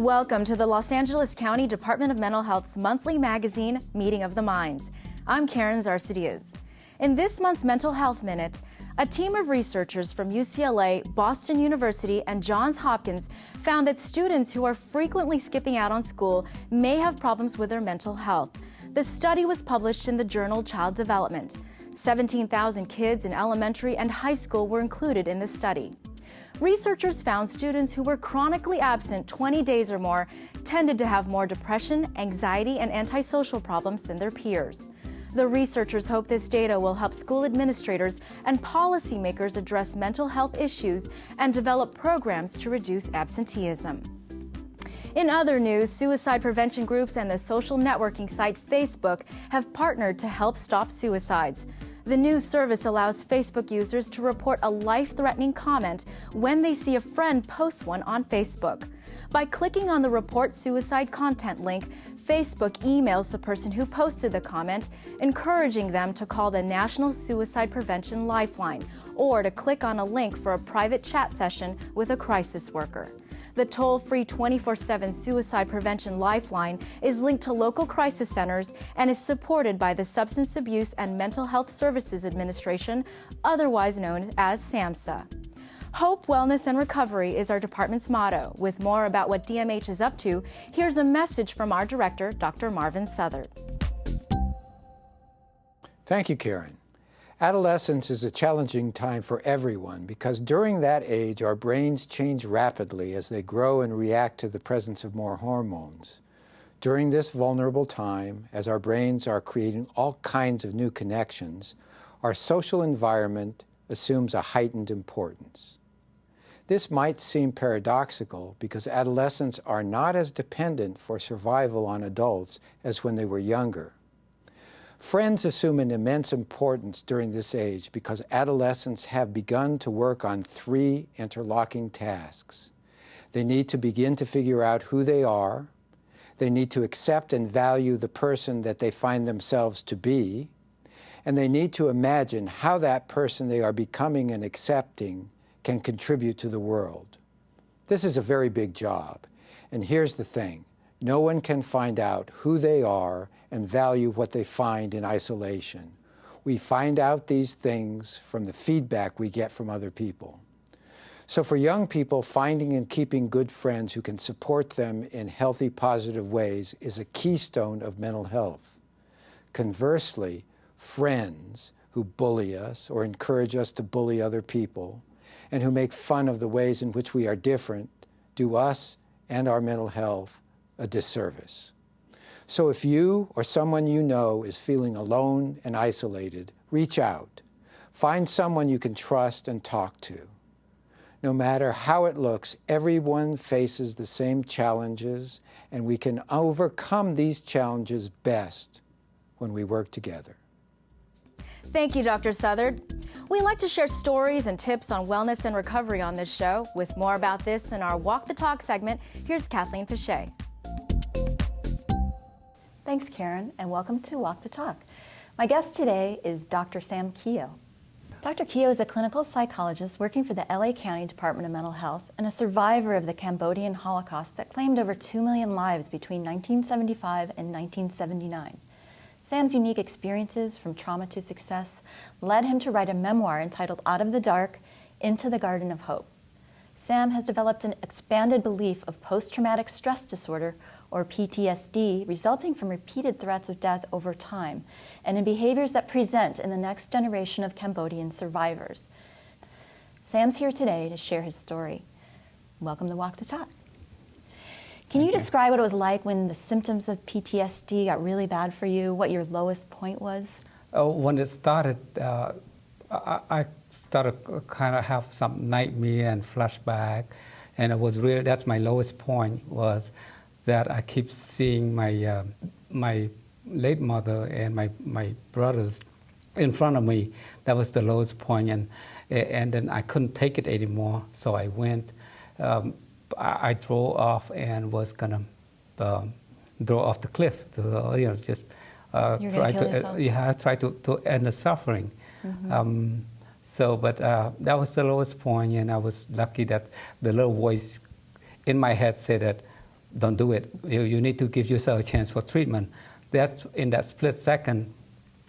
Welcome to the Los Angeles County Department of Mental Health's monthly magazine, Meeting of the Minds. I'm Karen Zarcidias. In this month's Mental Health Minute, a team of researchers from UCLA, Boston University, and Johns Hopkins found that students who are frequently skipping out on school may have problems with their mental health. The study was published in the journal Child Development. 17,000 kids in elementary and high school were included in the study. Researchers found students who were chronically absent 20 days or more tended to have more depression, anxiety, and antisocial problems than their peers. The researchers hope this data will help school administrators and policymakers address mental health issues and develop programs to reduce absenteeism. In other news, suicide prevention groups and the social networking site Facebook have partnered to help stop suicides. The news service allows Facebook users to report a life-threatening comment when they see a friend post one on Facebook. By clicking on the Report Suicide Content link, Facebook emails the person who posted the comment, encouraging them to call the National Suicide Prevention Lifeline or to click on a link for a private chat session with a crisis worker. The toll-free 24/7 Suicide Prevention Lifeline is linked to local crisis centers and is supported by the Substance Abuse and Mental Health Services Administration, otherwise known as SAMHSA. Hope, Wellness, and Recovery is our department's motto. With more about what DMH is up to, here's a message from our director, Dr. Marvin Southard. Thank you, Karen. Adolescence is a challenging time for everyone because during that age, our brains change rapidly as they grow and react to the presence of more hormones. During this vulnerable time, as our brains are creating all kinds of new connections, our social environment assumes a heightened importance. This might seem paradoxical because adolescents are not as dependent for survival on adults as when they were younger. Friends assume an immense importance during this age because adolescents have begun to work on three interlocking tasks. They need to begin to figure out who they are, they need to accept and value the person that they find themselves to be, and they need to imagine how that person they are becoming and accepting can contribute to the world. This is a very big job, and here's the thing. No one can find out who they are and value what they find in isolation. We find out these things from the feedback we get from other people. So for young people, finding and keeping good friends who can support them in healthy, positive ways is a keystone of mental health. Conversely, friends who bully us or encourage us to bully other people and who make fun of the ways in which we are different do us and our mental health a disservice. So if you or someone you know is feeling alone and isolated, reach out. Find someone you can trust and talk to. No matter how it looks, everyone faces the same challenges, and we can overcome these challenges best when we work together. Thank you, Dr. Southard. We like to share stories and tips on wellness and recovery on this show. With more about this in our Walk the Talk segment, here's Kathleen Pache. Thanks, Karen, and welcome to Walk the Talk. My guest today is Dr. Sam Keogh. Dr. Keogh is a clinical psychologist working for the LA County Department of Mental Health and a survivor of the Cambodian Holocaust that claimed over 2 million lives between 1975 and 1979. Sam's unique experiences from trauma to success led him to write a memoir entitled Out of the Dark, Into the Garden of Hope. Sam has developed an expanded belief of post-traumatic stress disorder, or PTSD, resulting from repeated threats of death over time, and in behaviors that present in the next generation of Cambodian survivors. Sam's here today to share his story. Welcome to Walk the Talk. Can you describe what it was like when the symptoms of PTSD got really bad for you, what your lowest point was? When it started, I started kind of have some nightmare and flashback, and it was really, that's my lowest point, was that I keep seeing my my late mother and my brothers in front of me. That was the lowest point, and then I couldn't take it anymore, so I went. I drove off and was gonna drove off the cliff. To, just try to end the suffering. Mm-hmm. But that was the lowest point, and I was lucky that the little voice in my head said that don't do it. You need to give yourself a chance for treatment. That's in that split second,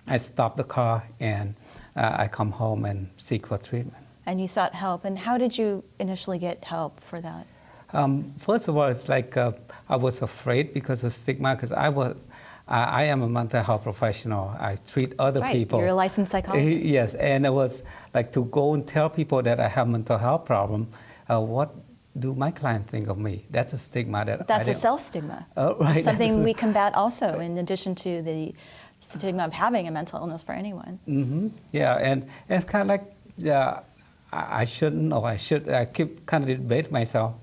I stop the car and I come home and seek for treatment. And you sought help. And how did you initially get help for that? First of all, it's like I was afraid because of stigma, because I am a mental health professional. I treat other people. You're a licensed psychologist. Yes, and it was like to go and tell people that I have mental health problem. What do my client think of me? That's a stigma that That's a self-stigma. Right. It's something we combat also, in addition to the stigma of having a mental illness for anyone. Mm-hmm. Yeah, and it's kind of like I shouldn't, or I should. I keep kind of debate myself.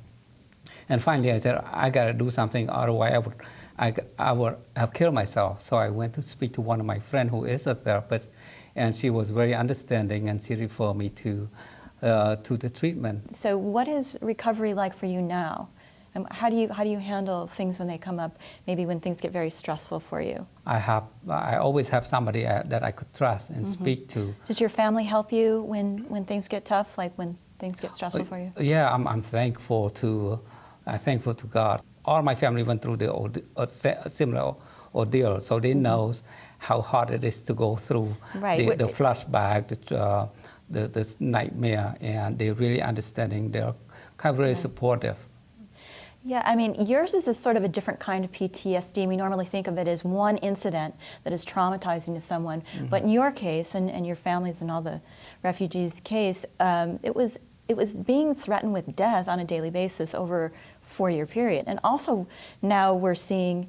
And finally, I said, I got to do something, otherwise I would have killed myself. So I went to speak to one of my friends who is a therapist, and she was very understanding, and she referred me to the treatment. So what is recovery like for you now? And how do you handle things when they come up, maybe when things get very stressful for you? I always have somebody that I could trust and speak to. Does your family help you when things get tough, like when things get stressful for you? Yeah, I'm thankful to God. All my family went through a similar ordeal, so they know how hard it is to go through the flashback, the nightmare, and they're really understanding. They're kind of very supportive. Yeah, I mean, yours is a sort of a different kind of PTSD. We normally think of it as one incident that is traumatizing to someone. But in your case, and your family's and all the refugees' case, it was being threatened with death on a daily basis over a 4-year period. And also now we're seeing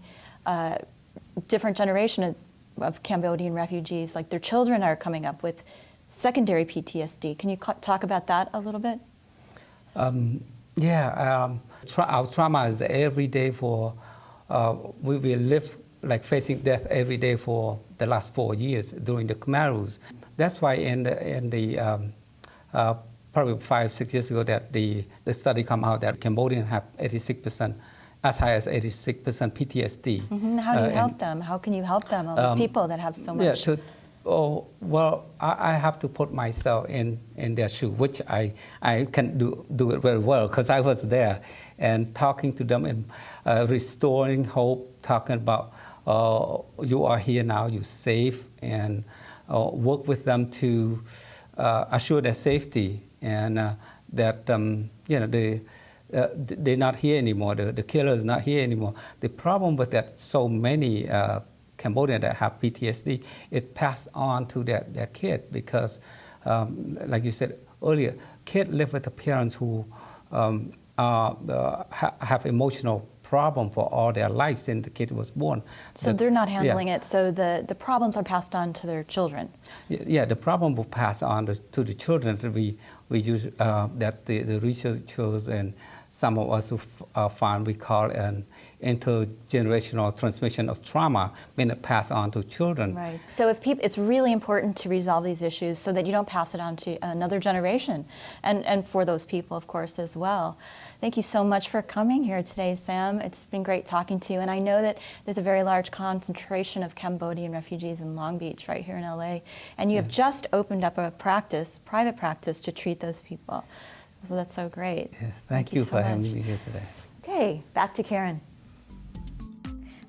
different generation of Cambodian refugees, like their children are coming up with secondary PTSD. Can you talk about that a little bit? Our trauma is every day for, we live like facing death every day for the last 4 years during the Khmer Rouge. That's why in the probably 5-6 years ago that the study come out that Cambodians have 86%, as high as 86% PTSD. How do you help them? How can you help them, all these people that have so much? I have to put myself in their shoes, which I can do it very well because I was there, and talking to them and restoring hope, talking about you are here now, you're safe, and work with them to assure their safety and that they're not here anymore. The killer is not here anymore. The problem with that, so many Cambodians that have PTSD, it passed on to their kid because, like you said earlier, kids live with the parents who have emotional problem for all their lives since the kid was born. So they're not handling it, so the problems are passed on to their children. Yeah, the problem will pass on to the children. We use that the researchers and some of us who found we call an intergenerational transmission of trauma, meaning it pass on to children. Right. So it's really important to resolve these issues so that you don't pass it on to another generation, and for those people, of course, as well. Thank you so much for coming here today, Sam. It's been great talking to you, and I know that there's a very large concentration of Cambodian refugees in Long Beach, right here in LA, and you have just opened up a private practice to treat those people. So that's so great. Yes, thank you so for much. having me here today. Okay, back to Karen.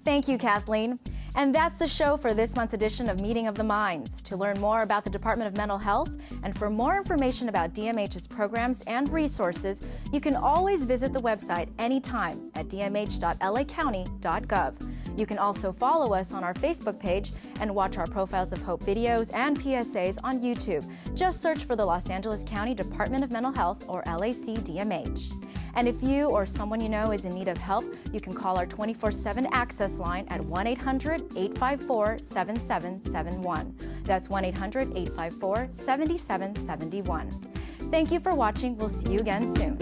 Thank you, Kathleen. And that's the show for this month's edition of Meeting of the Minds. To learn more about the Department of Mental Health and for more information about DMH's programs and resources, you can always visit the website anytime at dmh.lacounty.gov. You can also follow us on our Facebook page and watch our Profiles of Hope videos and PSAs on YouTube. Just search for the Los Angeles County Department of Mental Health, or LAC-DMH. And if you or someone you know is in need of help, you can call our 24/7 access line at 1-800-854-7771. That's 1-800-854-7771. Thank you for watching. We'll see you again soon.